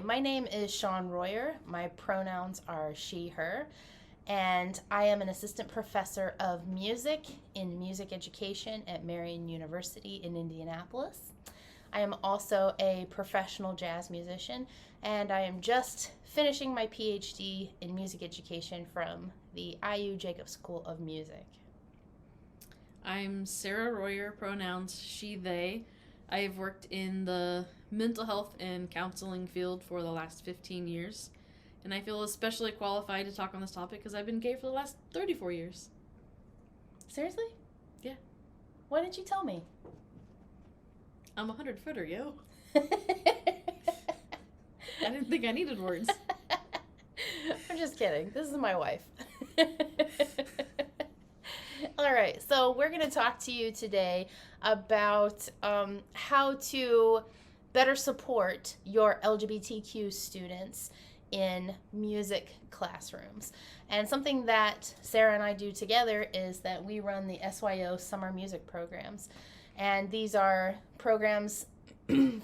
my name is Shawn Royer. My pronouns are she, her, and I am an assistant professor of music in music education at Marian University in Indianapolis. I am also a professional jazz musician, and I am just finishing my PhD in music education from the IU Jacob School of Music. I'm Sarah Royer, pronouns she, they. I have worked in the mental health and counseling field for the last 15 years, and I feel especially qualified to talk on this topic because I've been gay for the last 34 years. Seriously? Yeah. Why didn't you tell me? I'm a 100-footer, yo. I didn't think I needed words. I'm just kidding. This is my wife. All right, so we're going to talk to you today about how to better support your LGBTQ students in music classrooms. And something that Sarah and I do together is that we run the SYO Summer Music Programs. And these are programs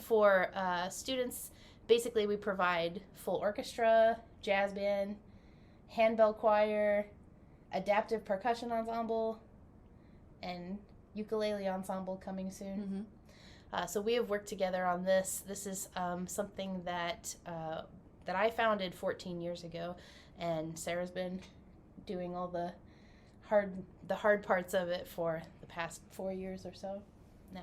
for students. Basically, we provide full orchestra, jazz band, handbell choir, adaptive percussion ensemble, and ukulele ensemble coming soon. Mm-hmm. So we have worked together on this. This is something that I founded 14 years ago, and Sarah's been doing all the hard parts of it for the past 4 years or so now.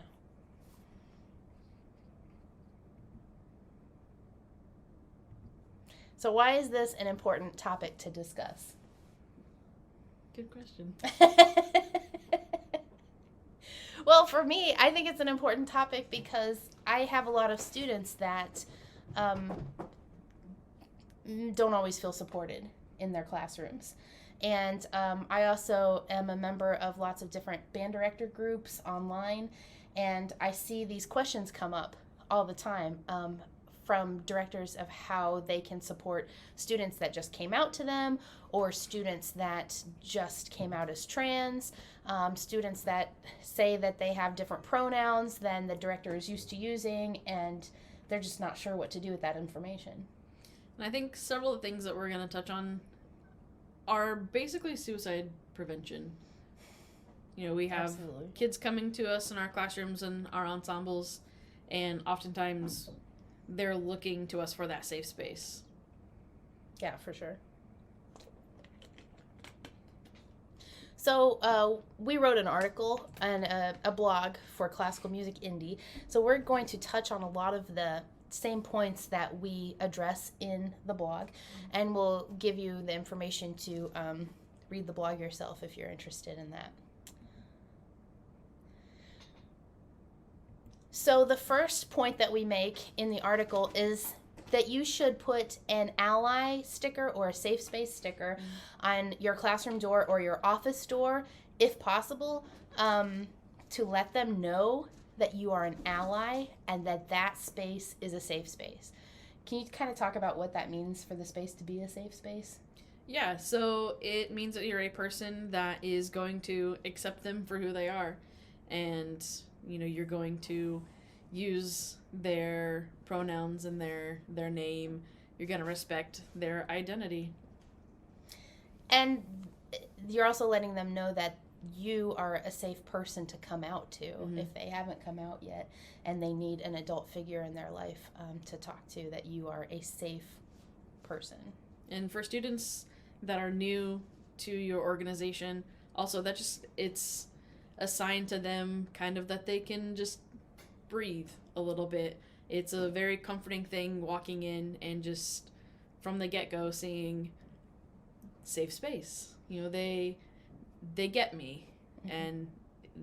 So why is this an important topic to discuss? Good question. Well, for me, I think it's an important topic because I have a lot of students that don't always feel supported in their classrooms. And I also am a member of lots of different band director groups online, and I see these questions come up all the time from directors of how they can support students that just came out to them, or students that just came out as trans, students that say that they have different pronouns than the director is used to using, and they're just not sure what to do with that information. And I think several of the things that we're going to touch on are basically suicide prevention. You know, we have Absolutely. kids coming to us in our classrooms and our ensembles, and oftentimes they're looking to us for that safe space. Yeah, for sure. So we wrote an article and a blog for Classical Music Indie. So we're going to touch on a lot of the same points that we address in the blog, and we'll give you the information to read the blog yourself if you're interested in that. So the first point that we make in the article is that you should put an ally sticker or a safe space sticker on your classroom door or your office door, if possible, to let them know that you are an ally and that space is a safe space. Can you kind of talk about what that means for the space to be a safe space? Yeah, so it means that you're a person that is going to accept them for who they are, and you know, you're going to use their pronouns and their name. You're going to respect their identity. And you're also letting them know that you are a safe person to come out to if they haven't come out yet and they need an adult figure in their life to talk to, that you are a safe person. And for students that are new to your organization, also that just, it's a sign to them kind of that they can just breathe a little bit. It's a very comforting thing walking in and just from the get-go seeing safe space. You know, they get me, and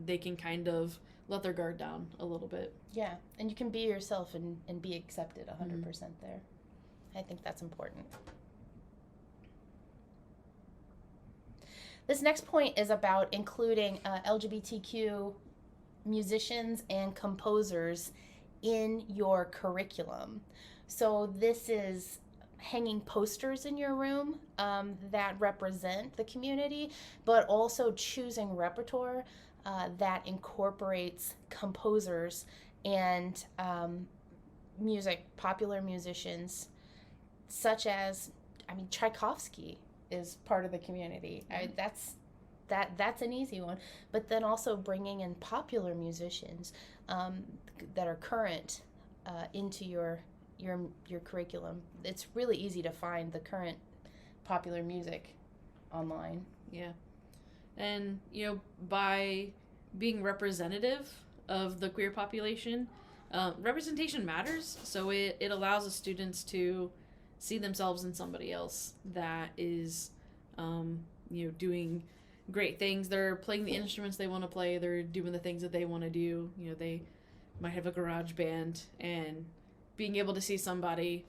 they can kind of let their guard down a little bit. Yeah, and you can be yourself and be accepted 100% there. I think that's important. This next point is about including LGBTQ musicians and composers in your curriculum. So this is hanging posters in your room that represent the community, but also choosing repertoire that incorporates composers and popular musicians such as, I mean, Tchaikovsky is part of the community. That's an easy one. But then also bringing in popular musicians that are current into your curriculum. It's really easy to find the current popular music online. Yeah. And, by being representative of the queer population, representation matters. So it allows the students to see themselves in somebody else that is, doing great things. They're playing the instruments they want to play. They're doing the things that they want to do. They might have a garage band, and being able to see somebody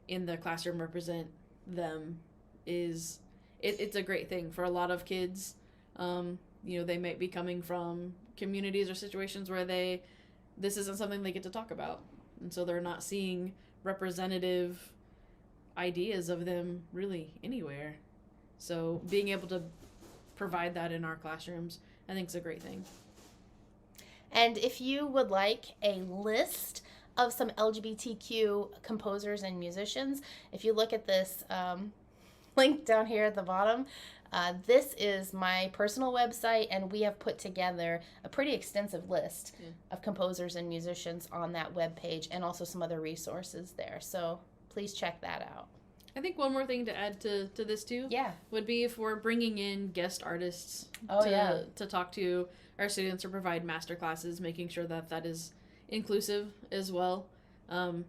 in the classroom represent them it's a great thing for a lot of kids. They might be coming from communities or situations where this isn't something they get to talk about, and so they're not seeing representative ideas of them really anywhere. So being able to provide that in our classrooms, I think is a great thing. And if you would like a list of some LGBTQ composers and musicians, if you look at this link down here at the bottom, this is my personal website, and we have put together a pretty extensive list of composers and musicians on that webpage, and also some other resources there. So please check that out. I think one more thing to add to this too would be if we're bringing in guest artists to talk to our students or provide master classes, making sure that is inclusive as well.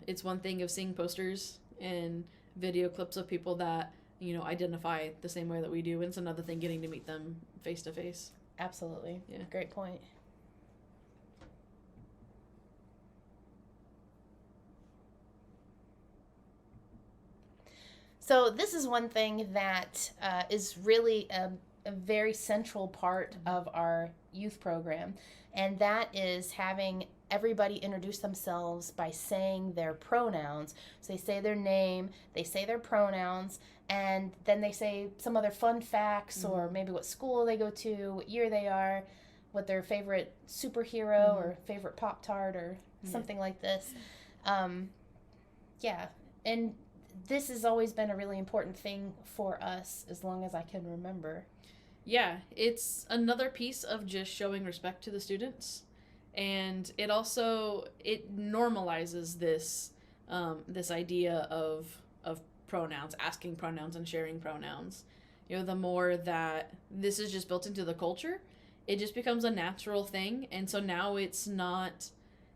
It's one thing of seeing posters and video clips of people that identify the same way that we do, and it's another thing getting to meet them face to face. Absolutely. Yeah. Great point. So this is one thing that is really a very central part of our youth program, and that is having everybody introduce themselves by saying their pronouns. So they say their name, they say their pronouns, and then they say some other fun facts, or maybe what school they go to, what year they are, what their favorite superhero or favorite Pop-Tart or something like this. And this has always been a really important thing for us as long as I can remember. Yeah, it's another piece of just showing respect to the students, and it normalizes this idea of pronouns, asking pronouns and sharing pronouns. The more that this is just built into the culture, it just becomes a natural thing, and so now it's not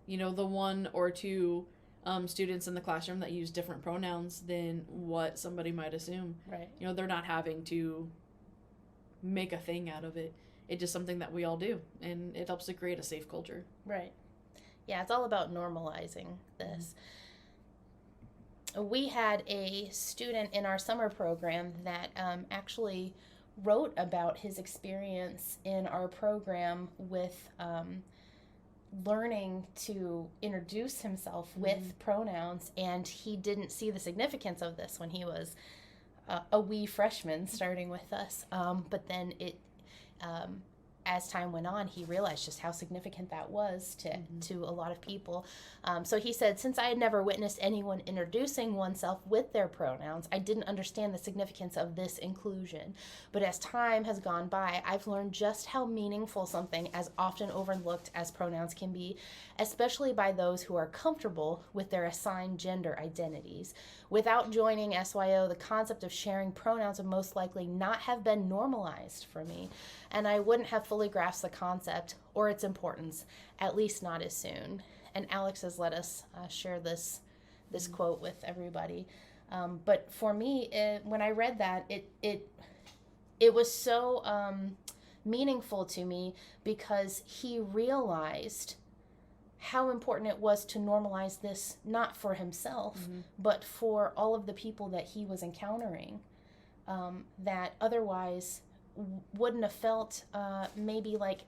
the one or two students in the classroom that use different pronouns than what somebody might assume. Right. They're not having to make a thing out of it. It's just something that we all do, and it helps to create a safe culture. Right. Yeah, it's all about normalizing this. We had a student in our summer program that actually wrote about his experience in our program with learning to introduce himself with pronouns, and he didn't see the significance of this when he was a wee freshman starting with us. But then as time went on, he realized just how significant that was to a lot of people. So he said, since I had never witnessed anyone introducing oneself with their pronouns, I didn't understand the significance of this inclusion. But as time has gone by, I've learned just how meaningful something as often overlooked as pronouns can be, especially by those who are comfortable with their assigned gender identities. Without joining SYO, the concept of sharing pronouns would most likely not have been normalized for me, and I wouldn't have fully grasped the concept or its importance, at least not as soon. And Alex has let us share this quote with everybody. But for me, when I read that, it was so meaningful to me, because he realized how important it was to normalize this, not for himself, but for all of the people that he was encountering, that otherwise wouldn't have felt maybe like,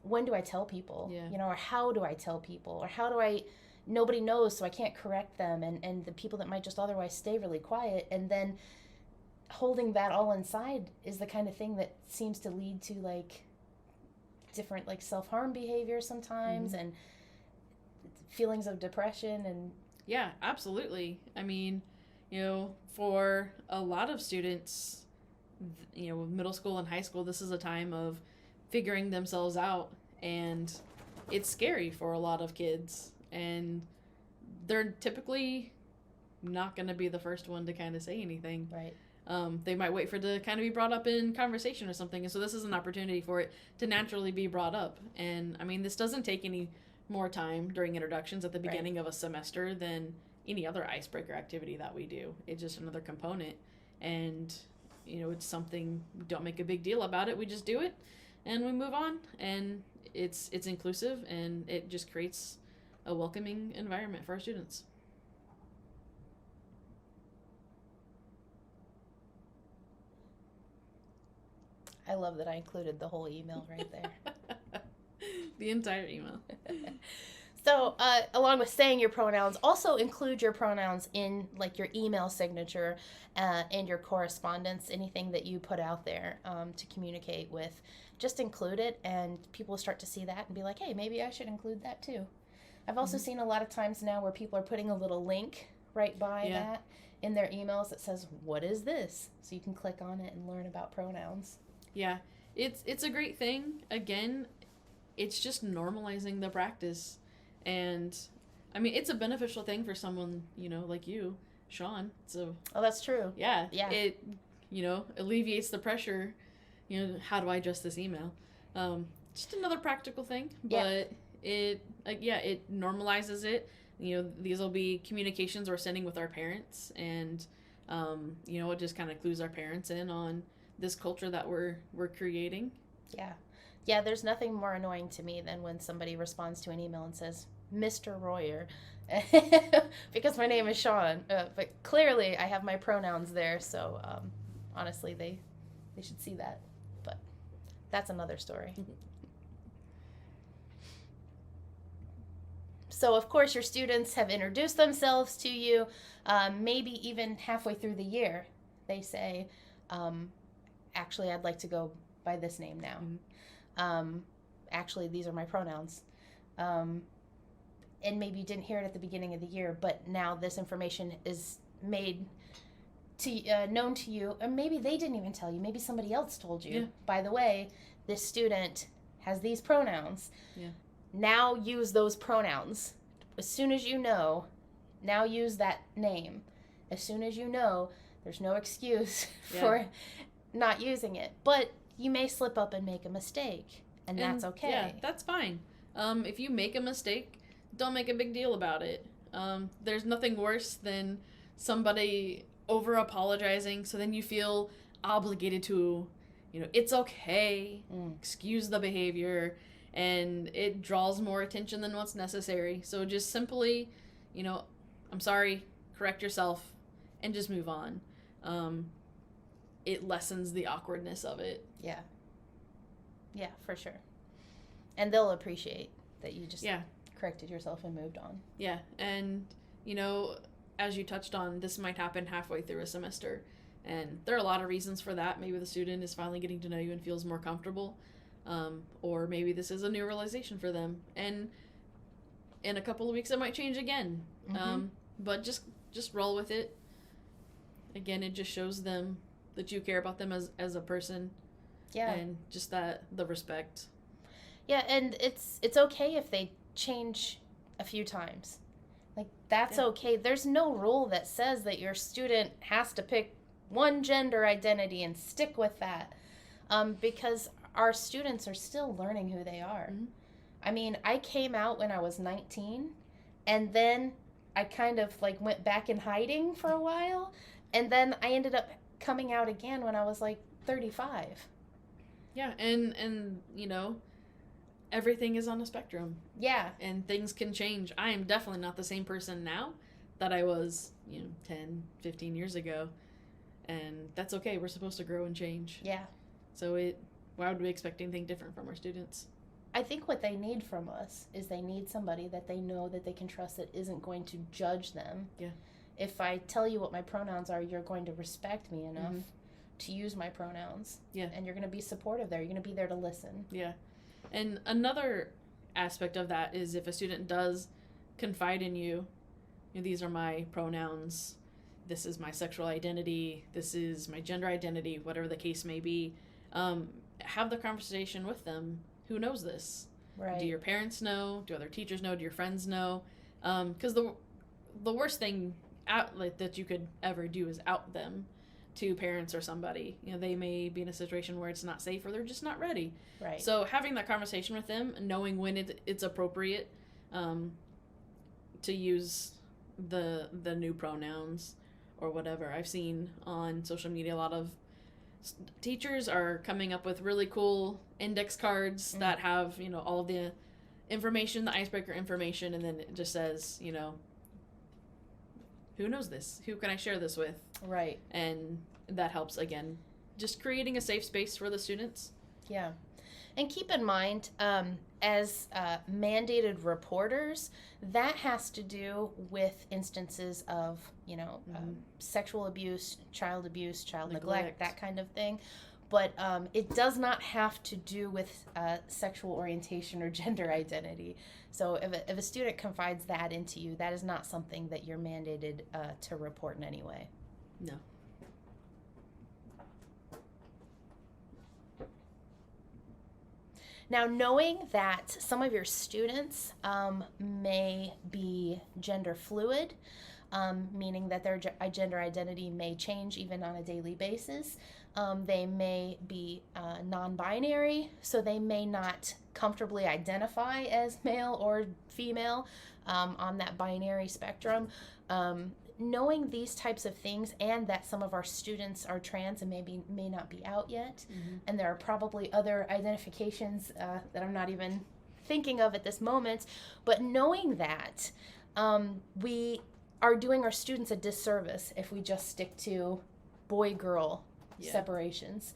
when do I tell people? Or how do I tell people? Or nobody knows, so I can't correct them, and the people that might just otherwise stay really quiet, and then holding that all inside is the kind of thing that seems to lead to different self-harm behavior sometimes, and feelings of depression. And yeah, absolutely. I mean, For a lot of students, middle school and high school, this is a time of figuring themselves out, and it's scary for a lot of kids, and they're typically not going to be the first one to kind of say anything. Right. They might wait for it to kind of be brought up in conversation or something, and so this is an opportunity for it to naturally be brought up. And I mean, this doesn't take any more time during introductions at the beginning of a semester than any other icebreaker activity that we do. It's just another component, and it's something, don't make a big deal about it, we just do it and we move on, and it's inclusive, and it just creates a welcoming environment for our students. I love that I included the whole email right there. The entire email. So, along with saying your pronouns, also include your pronouns in like your email signature and your correspondence, anything that you put out there to communicate with. Just include it, and people will start to see that and be like, hey, maybe I should include that too. I've also seen a lot of times now where people are putting a little link right by that in their emails that says, what is this? So you can click on it and learn about pronouns. Yeah, it's a great thing. Again, it's just normalizing the practice. And I mean, it's a beneficial thing for someone, like you, Shawn. So that's true. Yeah. It, alleviates the pressure. How do I address this email? Just another practical thing, but it normalizes it. These will be communications we're sending with our parents, and it just kind of clues our parents in on this culture that we're creating. Yeah, there's nothing more annoying to me than when somebody responds to an email and says, Mr. Royer, because my name is Shawn, but clearly I have my pronouns there, so honestly, they should see that, but that's another story. So, of course, your students have introduced themselves to you, maybe even halfway through the year. They say, actually, I'd like to go by this name now. Actually, these are my pronouns. And maybe you didn't hear it at the beginning of the year, but now this information is made known to you, or maybe they didn't even tell you. Maybe somebody else told you. Yeah. By the way, this student has these pronouns. Yeah. Now use those pronouns. As soon as you know, now use that name. As soon as you know, there's no excuse for not using it. But you may slip up and make a mistake, and that's okay. Yeah, that's fine. If you make a mistake, don't make a big deal about it. There's nothing worse than somebody over apologizing, so then you feel obligated to, it's okay, excuse the behavior, and it draws more attention than what's necessary. So just simply, I'm sorry, correct yourself, and just move on. It lessens the awkwardness of it. Yeah, for sure. And they'll appreciate that you just corrected yourself and moved on. Yeah, and, as you touched on, this might happen halfway through a semester. And there are a lot of reasons for that. Maybe the student is finally getting to know you and feels more comfortable. Or maybe this is a new realization for them. And in a couple of weeks, it might change again. But just roll with it. Again, it just shows them that you care about them as a person. Yeah. And just the respect. Yeah, and it's okay if they change a few times. Like, that's okay. There's no rule that says that your student has to pick one gender identity and stick with that. Because our students are still learning who they are. Mm-hmm. I mean, I came out when I was 19, and then I kind of went back in hiding for a while, and then I ended up coming out again when I was 35. Yeah, and everything is on a spectrum. Yeah. And things can change. I am definitely not the same person now that I was, 10, 15 years ago. And that's okay. We're supposed to grow and change. Yeah. So why would we expect anything different from our students? I think what they need from us is they need somebody that they know that they can trust that isn't going to judge them. Yeah. If I tell you what my pronouns are, you're going to respect me enough to use my pronouns. Yeah. And you're going to be supportive there. You're going to be there to listen. Yeah. And another aspect of that is if a student does confide in you, these are my pronouns, this is my sexual identity, this is my gender identity, whatever the case may be. Have the conversation with them. Who knows this? Right. Do your parents know? Do other teachers know? Do your friends know? Because the worst thing that you could ever do is out them to parents or somebody. They may be in a situation where it's not safe or they're just not ready. Right. So having that conversation with them, knowing when it's appropriate to use the new pronouns or whatever. I've seen on social media a lot of teachers are coming up with really cool index cards that have, all of the information, the icebreaker information, and then it just says, who knows this? Who can I share this with? Right. And that helps, again, just creating a safe space for the students. Yeah. And keep in mind, as mandated reporters, that has to do with instances of, sexual abuse, child neglect, that kind of thing. But it does not have to do with sexual orientation or gender identity. So if a student confides that into you, that is not something that you're mandated to report in any way. No. Now, knowing that some of your students may be gender fluid, meaning that their gender identity may change even on a daily basis. They may be non-binary, so they may not comfortably identify as male or female on that binary spectrum. Knowing these types of things, and that some of our students are trans and may not be out yet, and there are probably other identifications that I'm not even thinking of at this moment, but knowing that we are doing our students a disservice if we just stick to boy-girl separations.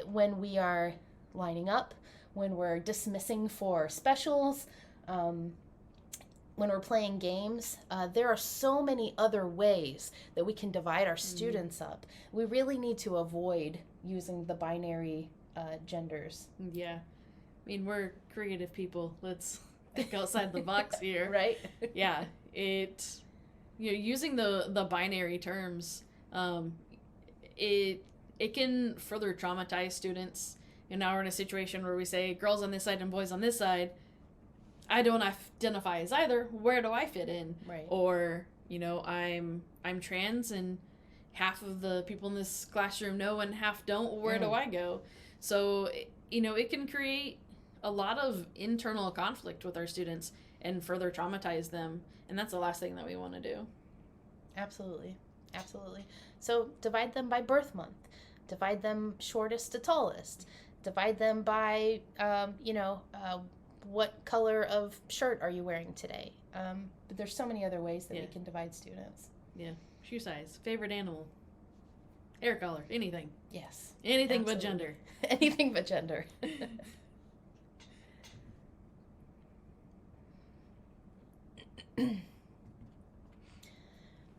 When we are lining up, when we're dismissing for specials, when we're playing games, there are so many other ways that we can divide our students up. We really need to avoid using the binary genders. Yeah. I mean, we're creative people. Let's think outside the box here. Right? Yeah. Using the binary terms, it can further traumatize students. Now we're in a situation where we say girls on this side and boys on this side. I don't identify as either. Where do I fit in? Right. Or, I'm trans and half of the people in this classroom know and half don't. Where do I go? So, it can create a lot of internal conflict with our students and further traumatize them. And that's the last thing that we want to do. Absolutely. Absolutely. So divide them by birth month. Divide them shortest to tallest. Divide them by, what color of shirt are you wearing today? But there's so many other ways that we can divide students. Yeah. Shoe size, favorite animal, hair color, anything. Yes. Anything but gender. Anything but gender.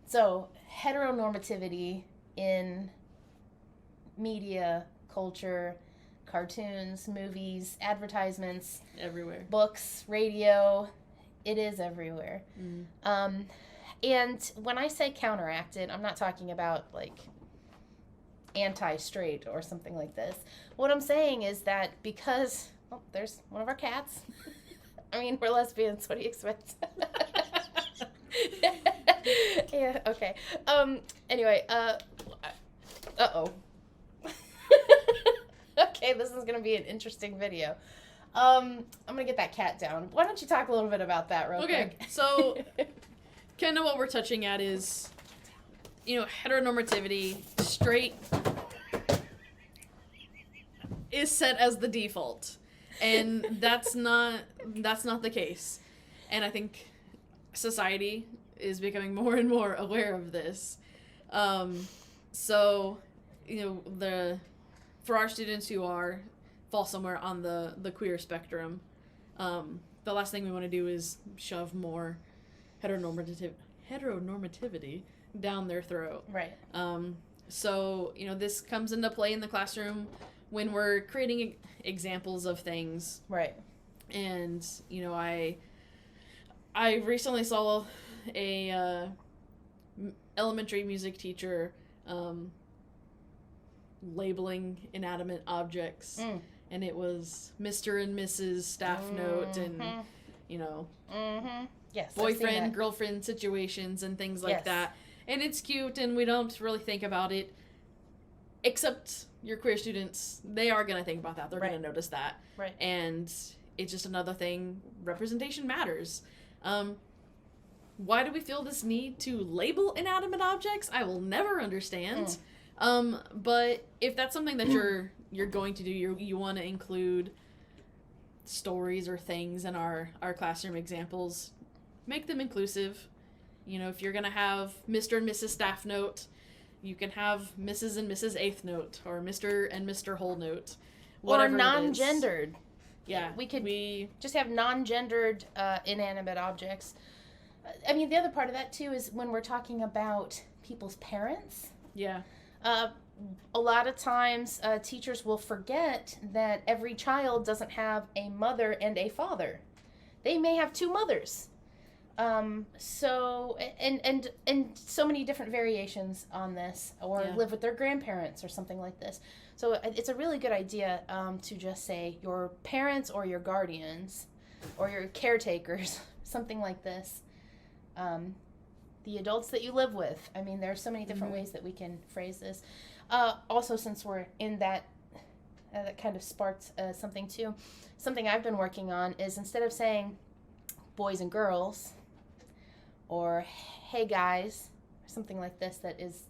So, heteronormativity in media, culture, cartoons, movies, advertisements, everywhere, books, radio, it is everywhere. And when I say counteracted, I'm not talking about like anti-straight or something like this. What I'm saying is that because, there's one of our cats. I mean, we're lesbians, what do you expect? Yeah, okay. Anyway, uh-oh. Okay, this is going to be an interesting video. I'm going to get that cat down. Why don't you talk a little bit about that real quick? Okay, so kind of what we're touching at is, heteronormativity, straight is set as the default. And that's not the case. And I think society is becoming more and more aware of this. So, for our students who fall somewhere on the queer spectrum, the last thing we want to do is shove more heteronormativity down their throat. Right. So, this comes into play in the classroom when we're creating examples of things. Right. And, I recently saw elementary music teacher labeling inanimate objects, and it was Mr. and Mrs. staff note, and you know, yes, boyfriend girlfriend situations and things like that, and it's cute, and we don't really think about it, except your queer students, they are going to think about that. They're going to notice that, and it's just another thing. Representation matters. Why do we feel this need to label inanimate objects? I will never understand. But if that's something that you're going to do, you want to include stories or things in our classroom examples, make them inclusive. You know, if you're going to have Mr. and Mrs. staff note, you can have Mrs. and Mrs. eighth note, or Mr. and Mr. whole note. Or non-gendered. Yeah. We could just have non-gendered inanimate objects. I mean, the other part of that, too, is when we're talking about people's parents. Yeah. A lot of times, teachers will forget that every child doesn't have a mother and a father. They may have two mothers. So, and so many different variations on this, or live with their grandparents or something like this. So it's a really good idea to just say your parents or your guardians or your caretakers, something like this. The adults that you live with. I mean, there are so many different ways that we can phrase this. Also, since we're in that kind of sparked something too. Something I've been working on is, instead of saying boys and girls or hey guys, or something like this that is,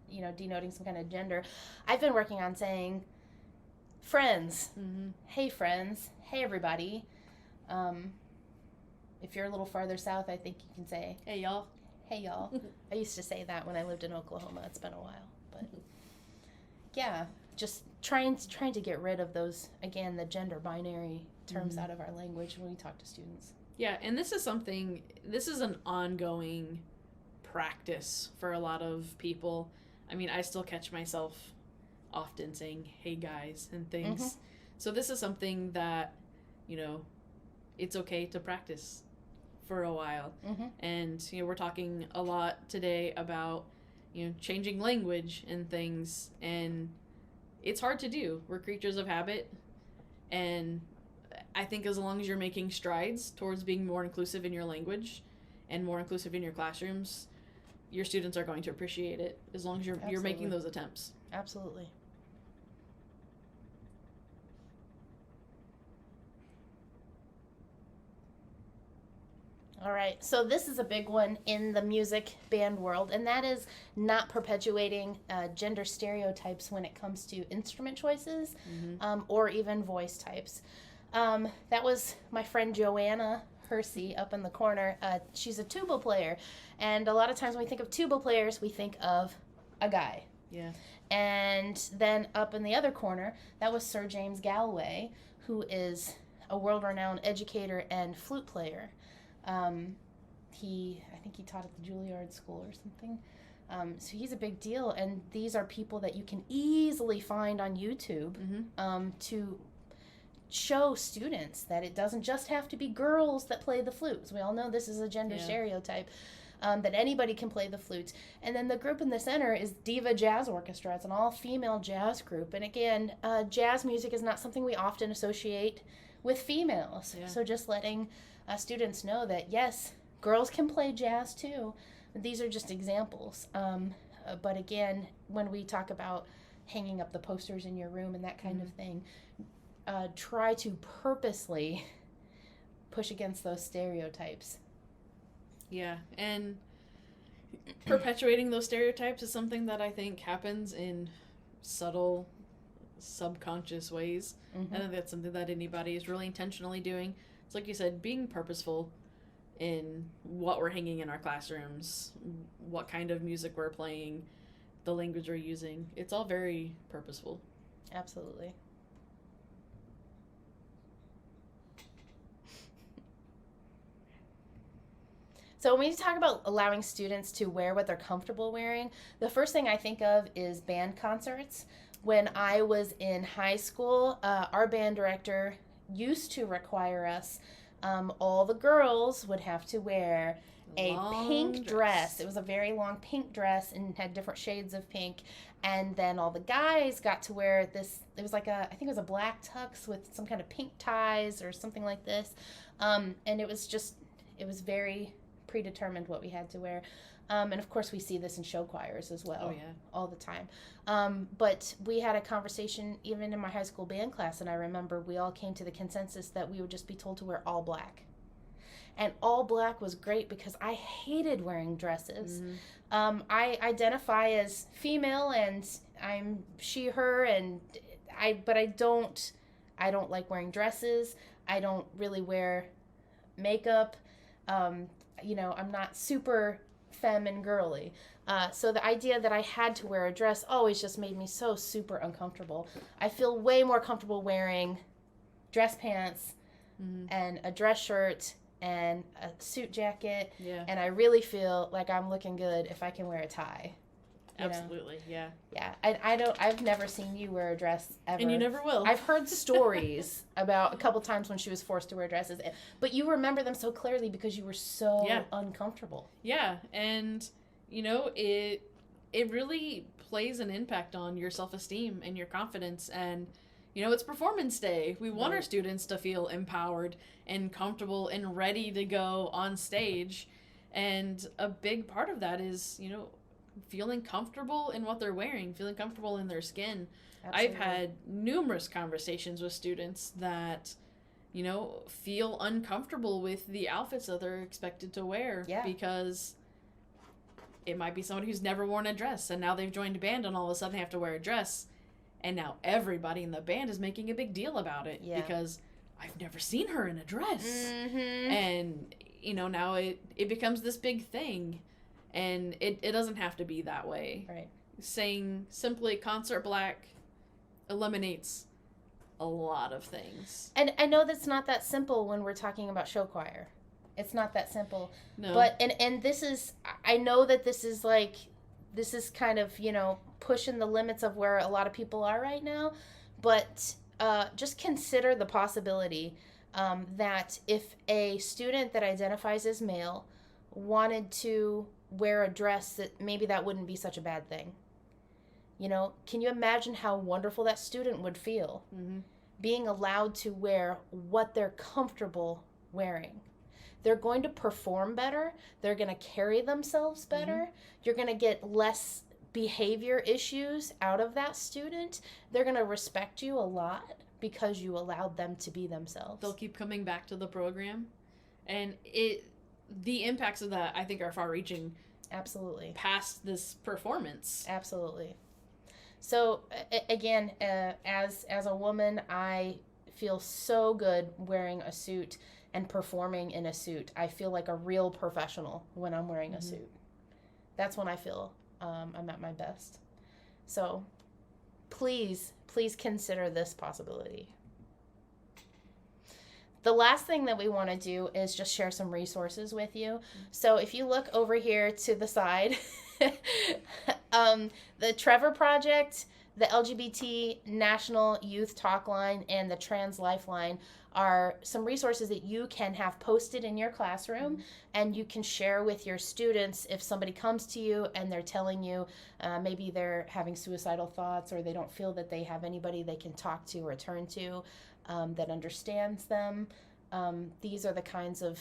you know, denoting some kind of gender, I've been working on saying friends. Hey friends, hey everybody. If you're a little farther south, I think you can say hey y'all. Hey y'all. I used to say that when I lived in Oklahoma. It's been a while, but yeah, just trying to get rid of those, again, the gender binary terms out of our language when we talk to students. Yeah, and this is an ongoing practice for a lot of people. I mean, I still catch myself often saying hey guys and things. So this is something that, you know, it's okay to practice for a while. And, you know, we're talking a lot today about, you know, changing language and things, and it's hard to do. We're creatures of habit, and I think as long as you're making strides towards being more inclusive in your language and more inclusive in your classrooms, your students are going to appreciate it, as long as you're making those attempts. Absolutely. All right, so this is a big one in the music band world, and that is not perpetuating gender stereotypes when it comes to instrument choices or even voice types. That was my friend Joanna Hersey up in the corner. She's a tuba player, and a lot of times when we think of tuba players, we think of a guy. Yeah. And then up in the other corner, that was Sir James Galway, who is a world-renowned educator and flute player. I think he taught at the Juilliard School or something. So he's a big deal, and these are people that you can easily find on YouTube to show students that it doesn't just have to be girls that play the flutes. We all know this is a gender stereotype, that anybody can play the flutes. And then the group in the center is Diva Jazz Orchestra. It's an all-female jazz group. And again, jazz music is not something we often associate with females. Yeah. So just letting students know that, yes, girls can play jazz too. These are just examples. But again, when we talk about hanging up the posters in your room and that kind of thing, try to purposely push against those stereotypes. Yeah, and perpetuating those stereotypes is something that I think happens in subtle, subconscious ways. I think that's something that anybody is really intentionally doing. It's like you said, being purposeful in what we're hanging in our classrooms, what kind of music we're playing, the language we're using. It's all very purposeful. Absolutely. So when we talk about allowing students to wear what they're comfortable wearing, the first thing I think of is band concerts. When I was in high school, our band director used to require us, all the girls would have to wear a Long pink dress. It was a very long pink dress and had different shades of pink. And then all the guys got to wear this. It was like I think it was a black tux with some kind of pink ties or something like this. And it was very predetermined what we had to wear. And of course, we see this in show choirs as well. Oh, yeah. All the time. But we had a conversation even in my high school band class, and I remember we all came to the consensus that we would just be told to wear all black. And all black was great because I hated wearing dresses. Mm-hmm. I identify as female, and I'm she, her, but I don't like wearing dresses. I don't really wear makeup. I'm not super femme and girly. So the idea that I had to wear a dress always just made me so super uncomfortable. I feel way more comfortable wearing dress pants and a dress shirt and a suit jacket. Yeah. And I really feel like I'm looking good if I can wear a tie. Absolutely, yeah. Yeah. I've never seen you wear a dress ever. And you never will. I've heard stories about a couple times when she was forced to wear dresses, but you remember them so clearly because you were so uncomfortable. Yeah, and it really plays an impact on your self-esteem and your confidence. And it's performance day. We want our students to feel empowered and comfortable and ready to go on stage, and a big part of that is feeling comfortable in what they're wearing, feeling comfortable in their skin. Absolutely. I've had numerous conversations with students that feel uncomfortable with the outfits that they're expected to wear because it might be somebody who's never worn a dress, and now they've joined a band and all of a sudden they have to wear a dress, and now everybody in the band is making a big deal about it because I've never seen her in a dress. Mm-hmm. And now it becomes this big thing, and it doesn't have to be that way. Right. Saying simply concert black eliminates a lot of things. And I know that's not that simple when we're talking about show choir. It's not that simple. No. But and this is, I know that this is kind of pushing the limits of where a lot of people are right now, but just consider the possibility that if a student that identifies as male wanted to wear a dress, that maybe that wouldn't be such a bad thing. Can you imagine how wonderful that student would feel being allowed to wear what they're comfortable wearing? They're going to perform better. They're going to carry themselves better. You're going to get less behavior issues out of that student. They're going to respect you a lot because you allowed them to be themselves. They'll keep coming back to the program, and the impacts of that, I think, are far-reaching. Absolutely. Past this performance. Absolutely. So again, as a woman, I feel so good wearing a suit and performing in a suit. I feel like a real professional when I'm wearing a suit. That's when I feel I'm at my best. So please consider this possibility. The last thing that we want to do is just share some resources with you. So if you look over here to the side, the Trevor Project, the LGBT National Youth Talk Line, and the Trans Lifeline are some resources that you can have posted in your classroom, and you can share with your students if somebody comes to you and they're telling you maybe they're having suicidal thoughts, or they don't feel that they have anybody they can talk to or turn to that understands them. These are the kinds of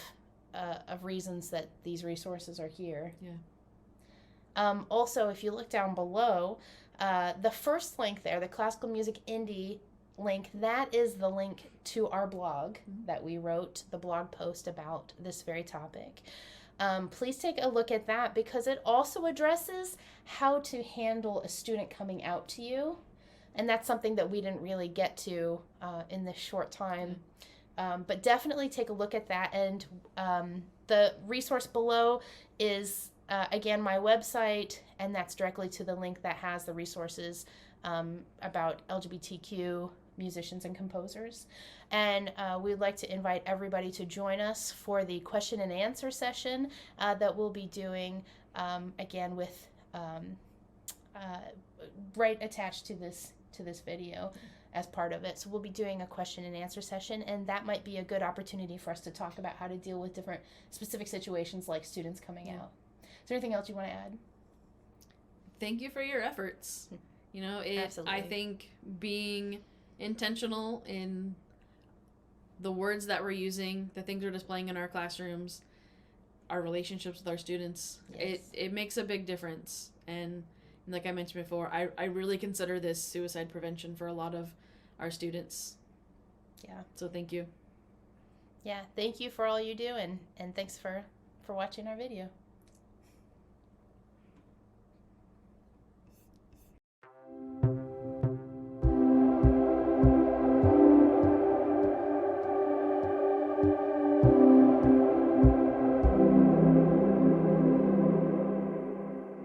reasons that these resources are here. Yeah. Also, if you look down below, the first link there, the Classical Music Indie link, that is the link to our blog that we wrote, the blog post about this very topic. Please take a look at that, because it also addresses how to handle a student coming out to you. And that's something that we didn't really get to in this short time. But definitely take a look at that. And the resource below is, again, my website, and that's directly to the link that has the resources about LGBTQ musicians and composers. And we'd like to invite everybody to join us for the question and answer session that we'll be doing, again, with right attached to this to this video as part of it. So we'll be doing a question and answer session, and that might be a good opportunity for us to talk about how to deal with different specific situations like students coming out. Is there anything else you want to add? Thank you for your efforts. You know, I think being intentional in the words that we're using, the things we're displaying in our classrooms, our relationships with our students, it makes a big difference. And like I mentioned before, I really consider this suicide prevention for a lot of our students. Yeah. So thank you. Yeah, thank you for all you do, and thanks for watching our video.